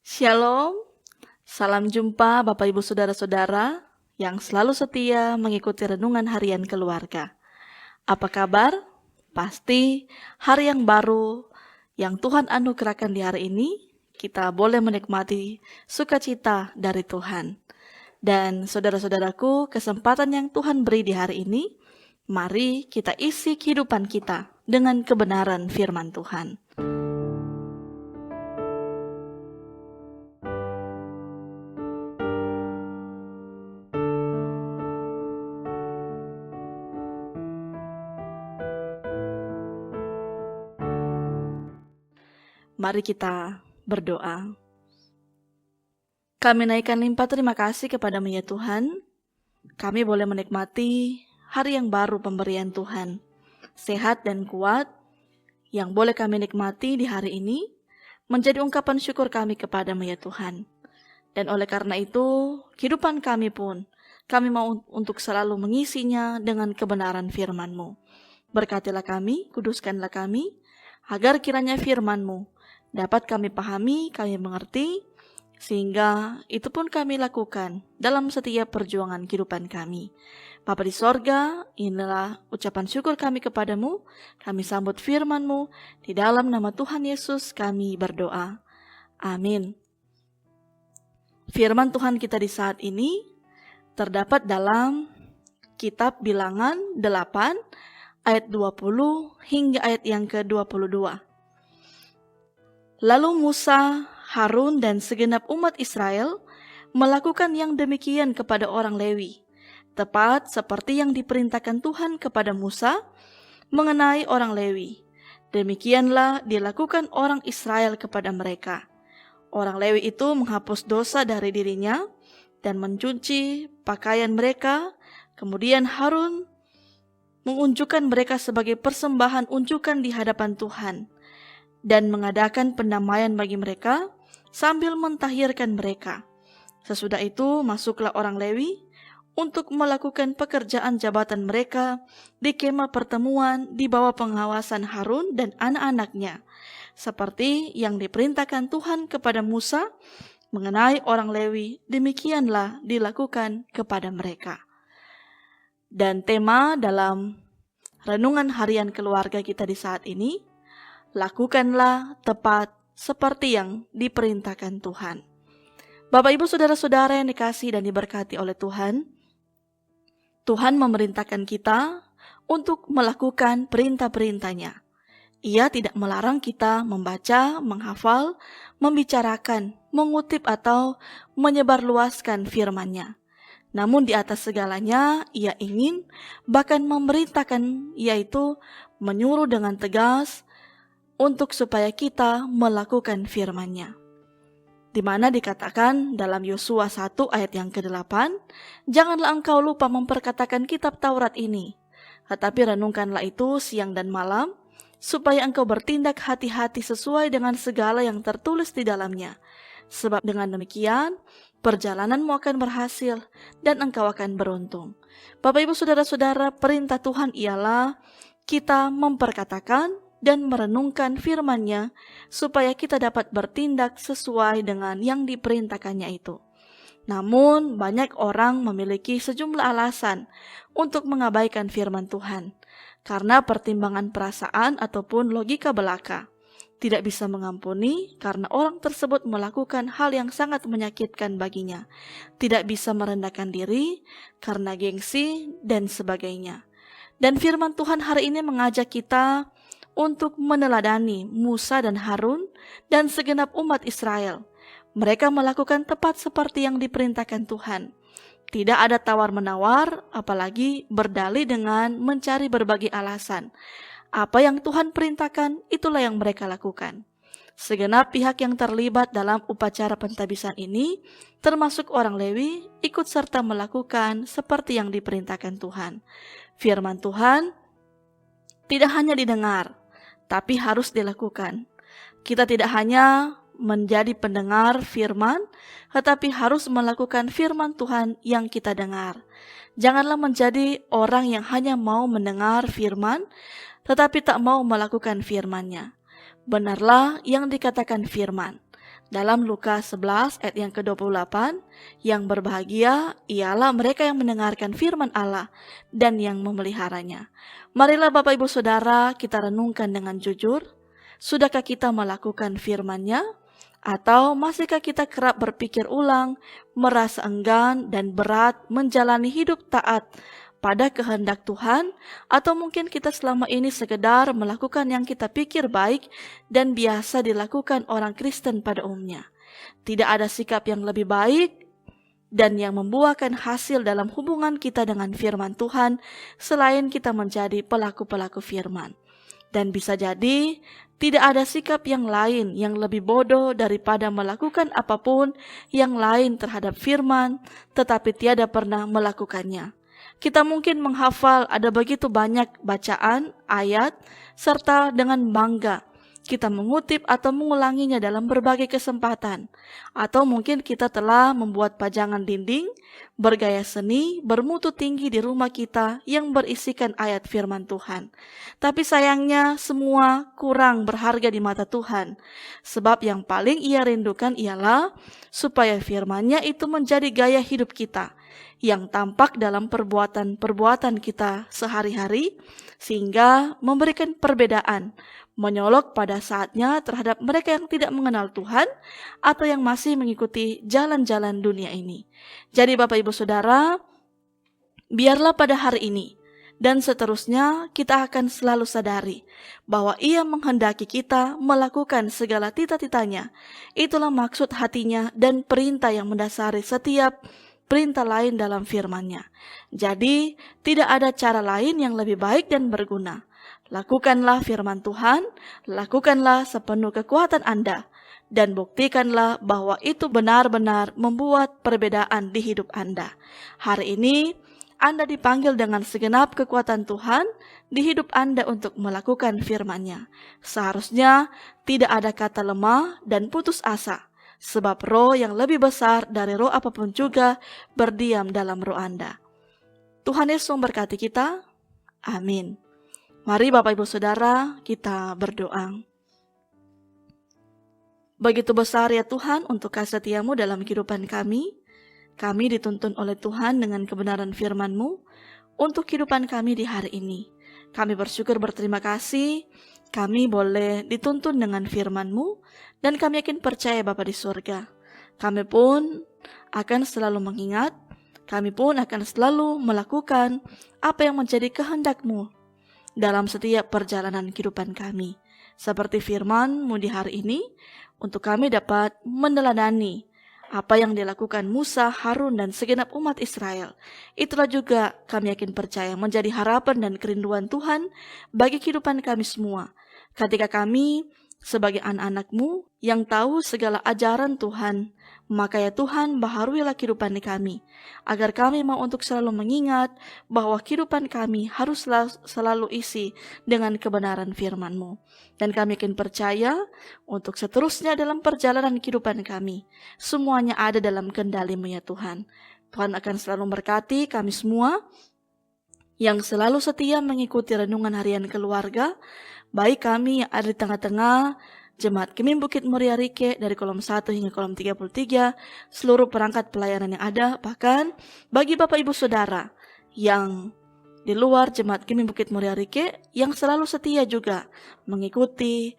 Shalom, salam jumpa Bapak Ibu Saudara-saudara yang selalu setia mengikuti renungan harian keluarga. Apa kabar? Pasti hari yang baru yang Tuhan anugerahkan di hari ini, kita boleh menikmati sukacita dari Tuhan. Dan saudara-saudaraku, kesempatan yang Tuhan beri di hari ini, mari kita isi kehidupan kita dengan kebenaran firman Tuhan. Mari kita berdoa. Kami naikkan limpah terima kasih kepada-Mu ya Tuhan. Kami boleh menikmati hari yang baru pemberian Tuhan. Sehat dan kuat yang boleh kami nikmati di hari ini menjadi ungkapan syukur kami kepada-Mu ya Tuhan. Dan oleh karena itu, kehidupan kami pun, kami mau untuk selalu mengisinya dengan kebenaran firman-Mu. Berkatilah kami, kuduskanlah kami, agar kiranya firman-Mu dapat kami pahami, kami mengerti, sehingga itu pun kami lakukan dalam setiap perjuangan kehidupan kami. Bapa di sorga, inilah ucapan syukur kami kepadamu. Kami sambut firman-Mu. Di dalam nama Tuhan Yesus kami berdoa. Amin. Firman Tuhan kita di saat ini terdapat dalam kitab Bilangan 8 ayat 20 hingga ayat yang ke-22. Lalu Musa, Harun, dan segenap umat Israel melakukan yang demikian kepada orang Lewi, tepat seperti yang diperintahkan Tuhan kepada Musa mengenai orang Lewi. Demikianlah dilakukan orang Israel kepada mereka. Orang Lewi itu menghapus dosa dari dirinya dan mencuci pakaian mereka. Kemudian Harun mengunjukkan mereka sebagai persembahan unjukan di hadapan Tuhan dan mengadakan pendamaian bagi mereka sambil mentahirkan mereka. Sesudah itu masuklah orang Lewi untuk melakukan pekerjaan jabatan mereka di kemah pertemuan di bawah pengawasan Harun dan anak-anaknya, seperti yang diperintahkan Tuhan kepada Musa mengenai orang Lewi, demikianlah dilakukan kepada mereka. Dan tema dalam renungan harian keluarga kita di saat ini, lakukanlah tepat seperti yang diperintahkan Tuhan. Bapak Ibu Saudara-saudara yang dikasihi dan diberkati oleh Tuhan, Tuhan memerintahkan kita untuk melakukan perintah-perintahnya. Ia tidak melarang kita membaca, menghafal, membicarakan, mengutip atau menyebarluaskan firman-Nya. Namun di atas segalanya, Ia ingin bahkan memerintahkan, yaitu menyuruh dengan tegas untuk supaya kita melakukan firman-Nya. Di mana dikatakan dalam Yosua 1 ayat yang ke-8, janganlah engkau lupa memperkatakan kitab Taurat ini, tetapi renungkanlah itu siang dan malam, supaya engkau bertindak hati-hati sesuai dengan segala yang tertulis di dalamnya. Sebab dengan demikian, perjalananmu akan berhasil dan engkau akan beruntung. Bapak Ibu Saudara-saudara, perintah Tuhan ialah kita memperkatakan dan merenungkan firman-Nya supaya kita dapat bertindak sesuai dengan yang diperintahkannya itu. Namun banyak orang memiliki sejumlah alasan untuk mengabaikan firman Tuhan karena pertimbangan perasaan ataupun logika belaka. Tidak bisa mengampuni karena orang tersebut melakukan hal yang sangat menyakitkan baginya. Tidak bisa merendahkan diri karena gengsi dan sebagainya. Dan firman Tuhan hari ini mengajak kita untuk meneladani Musa dan Harun dan segenap umat Israel. Mereka melakukan tepat seperti yang diperintahkan Tuhan. Tidak ada tawar-menawar, apalagi berdalih dengan mencari berbagai alasan. Apa yang Tuhan perintahkan, itulah yang mereka lakukan. Segenap pihak yang terlibat dalam upacara pentabisan ini, termasuk orang Lewi, ikut serta melakukan seperti yang diperintahkan Tuhan. Firman Tuhan tidak hanya didengar, tapi harus dilakukan. Kita tidak hanya menjadi pendengar firman, tetapi harus melakukan firman Tuhan yang kita dengar. Janganlah menjadi orang yang hanya mau mendengar firman, tetapi tak mau melakukan firman-Nya. Benarlah yang dikatakan firman. Dalam Lukas 11 ayat yang ke-28, yang berbahagia ialah mereka yang mendengarkan firman Allah dan yang memeliharanya. Marilah Bapak Ibu Saudara kita renungkan dengan jujur, sudahkah kita melakukan firman-Nya? Atau masihkah kita kerap berpikir ulang, merasa enggan dan berat menjalani hidup taat pada kehendak Tuhan, atau mungkin kita selama ini sekedar melakukan yang kita pikir baik dan biasa dilakukan orang Kristen pada umumnya. Tidak ada sikap yang lebih baik dan yang membuahkan hasil dalam hubungan kita dengan firman Tuhan selain kita menjadi pelaku-pelaku firman. Dan bisa jadi tidak ada sikap yang lain yang lebih bodoh daripada melakukan apapun yang lain terhadap firman tetapi tiada pernah melakukannya. Kita mungkin menghafal ada begitu banyak bacaan, ayat, serta dengan bangga kita mengutip atau mengulanginya dalam berbagai kesempatan. Atau mungkin kita telah membuat pajangan dinding, bergaya seni, bermutu tinggi di rumah kita yang berisikan ayat firman Tuhan. Tapi sayangnya semua kurang berharga di mata Tuhan. Sebab yang paling Ia rindukan ialah supaya firman-Nya itu menjadi gaya hidup kita, yang tampak dalam perbuatan-perbuatan kita sehari-hari, sehingga memberikan perbedaan, menyolok pada saatnya terhadap mereka yang tidak mengenal Tuhan atau yang masih mengikuti jalan-jalan dunia ini. Jadi Bapak Ibu Saudara, biarlah pada hari ini dan seterusnya kita akan selalu sadari bahwa Ia menghendaki kita melakukan segala tita-titanya. Itulah maksud hatinya dan perintah yang mendasari setiap perintah lain dalam firman-Nya. Jadi, tidak ada cara lain yang lebih baik dan berguna. Lakukanlah firman Tuhan, lakukanlah sepenuh kekuatan Anda, dan buktikanlah bahwa itu benar-benar membuat perbedaan di hidup Anda. Hari ini, Anda dipanggil dengan segenap kekuatan Tuhan di hidup Anda untuk melakukan firman-Nya. Seharusnya tidak ada kata lemah dan putus asa, sebab roh yang lebih besar dari roh apapun juga berdiam dalam roh Anda. Tuhan Yesus memberkati kita. Amin. Mari Bapak Ibu Saudara, kita berdoa. Begitu besar ya Tuhan untuk kasih setiamu dalam kehidupan kami. Kami dituntun oleh Tuhan dengan kebenaran firman-Mu untuk kehidupan kami di hari ini. Kami bersyukur berterima kasih, kami boleh dituntun dengan firman-Mu, dan kami yakin percaya Bapa di surga. Kami pun akan selalu mengingat, kami pun akan selalu melakukan apa yang menjadi kehendak-Mu dalam setiap perjalanan kehidupan kami. Seperti firman-Mu di hari ini, untuk kami dapat meneladani apa yang dilakukan Musa, Harun, dan segenap umat Israel. Itulah juga kami yakin percaya menjadi harapan dan kerinduan Tuhan bagi kehidupan kami semua. Ketika kami sebagai anak-anak-Mu yang tahu segala ajaran Tuhan, maka ya Tuhan baharuilah kehidupan kami, agar kami mau untuk selalu mengingat bahwa kehidupan kami harus selalu isi dengan kebenaran firman-Mu. Dan kami yakin percaya untuk seterusnya dalam perjalanan kehidupan kami, semuanya ada dalam kendali-Mu ya Tuhan. Tuhan akan selalu memberkati kami semua yang selalu setia mengikuti renungan harian keluarga, baik kami yang ada di tengah-tengah Jemaat Kimim Bukit Muria Rike dari kolom 1 hingga kolom 33, seluruh perangkat pelayanan yang ada, bahkan bagi Bapak Ibu Saudara yang di luar Jemaat Kimim Bukit Muria Rike yang selalu setia juga mengikuti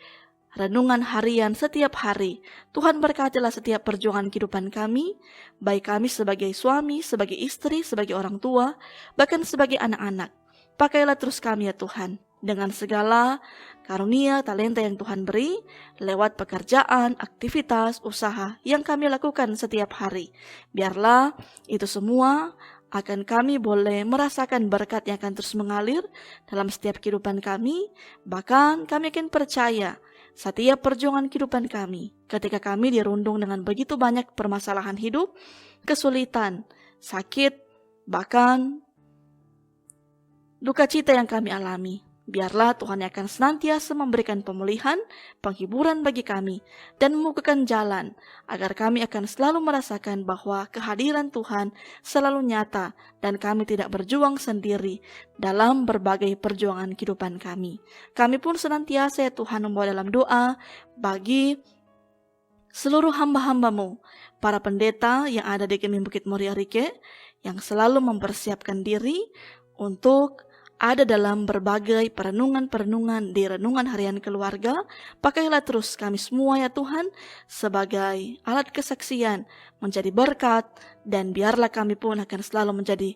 renungan harian setiap hari. Tuhan berkatilah setiap perjuangan kehidupan kami, baik kami sebagai suami, sebagai istri, sebagai orang tua, bahkan sebagai anak-anak. Pakailah terus kami ya Tuhan, dengan segala karunia, talenta yang Tuhan beri, lewat pekerjaan, aktivitas, usaha yang kami lakukan setiap hari. Biarlah itu semua akan kami boleh merasakan berkat yang akan terus mengalir dalam setiap kehidupan kami. Bahkan kami akan percaya setiap perjuangan kehidupan kami, ketika kami dirundung dengan begitu banyak permasalahan hidup, kesulitan, sakit, bahkan duka cita yang kami alami, biarlah Tuhan akan senantiasa memberikan pemulihan, penghiburan bagi kami, dan membukakan jalan, agar kami akan selalu merasakan bahwa kehadiran Tuhan selalu nyata, dan kami tidak berjuang sendiri dalam berbagai perjuangan kehidupan kami. Kami pun senantiasa ya Tuhan membawa dalam doa bagi seluruh hamba-hambamu, para pendeta yang ada di Gemim Bukit Moria Rike, yang selalu mempersiapkan diri untuk ada dalam berbagai perenungan-perenungan di renungan harian keluarga. Pakailah terus kami semua ya Tuhan sebagai alat kesaksian, menjadi berkat, dan biarlah kami pun akan selalu menjadi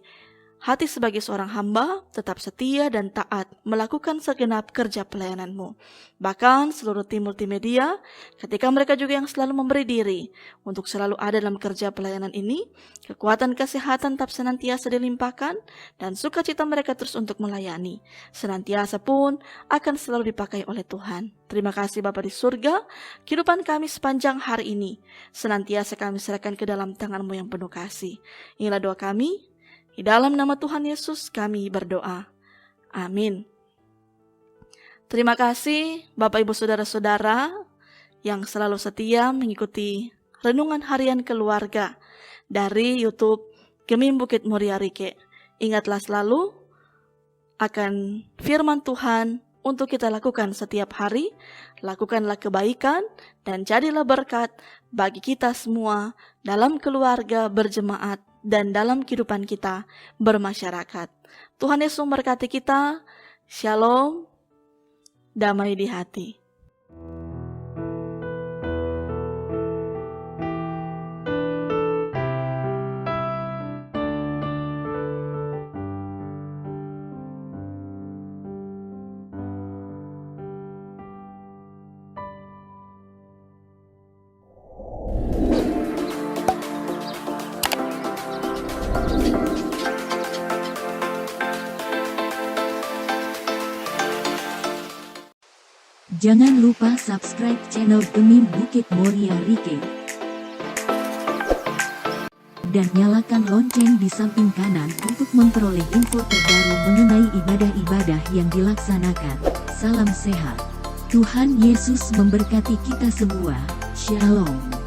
hati sebagai seorang hamba, tetap setia dan taat melakukan segenap kerja pelayanan-Mu. Bahkan seluruh tim multimedia, ketika mereka juga yang selalu memberi diri untuk selalu ada dalam kerja pelayanan ini, kekuatan kesehatan tetap senantiasa dilimpahkan, dan sukacita mereka terus untuk melayani, senantiasa pun akan selalu dipakai oleh Tuhan. Terima kasih Bapa di surga, kehidupan kami sepanjang hari ini, senantiasa kami serahkan ke dalam tangan-Mu yang penuh kasih. Inilah doa kami. Di dalam nama Tuhan Yesus kami berdoa. Amin. Terima kasih Bapak Ibu Saudara-saudara yang selalu setia mengikuti renungan harian keluarga dari YouTube Gemim Bukit Moria Rike. Ingatlah selalu akan firman Tuhan untuk kita lakukan setiap hari. Lakukanlah kebaikan dan jadilah berkat bagi kita semua dalam keluarga berjemaat dan dalam kehidupan kita bermasyarakat. Tuhan Yesus memberkati kita. Shalom, damai di hati. Jangan lupa subscribe channel Gemim Bukit Moria Rike dan nyalakan lonceng di samping kanan untuk memperoleh info terbaru mengenai ibadah-ibadah yang dilaksanakan. Salam sehat. Tuhan Yesus memberkati kita semua. Shalom.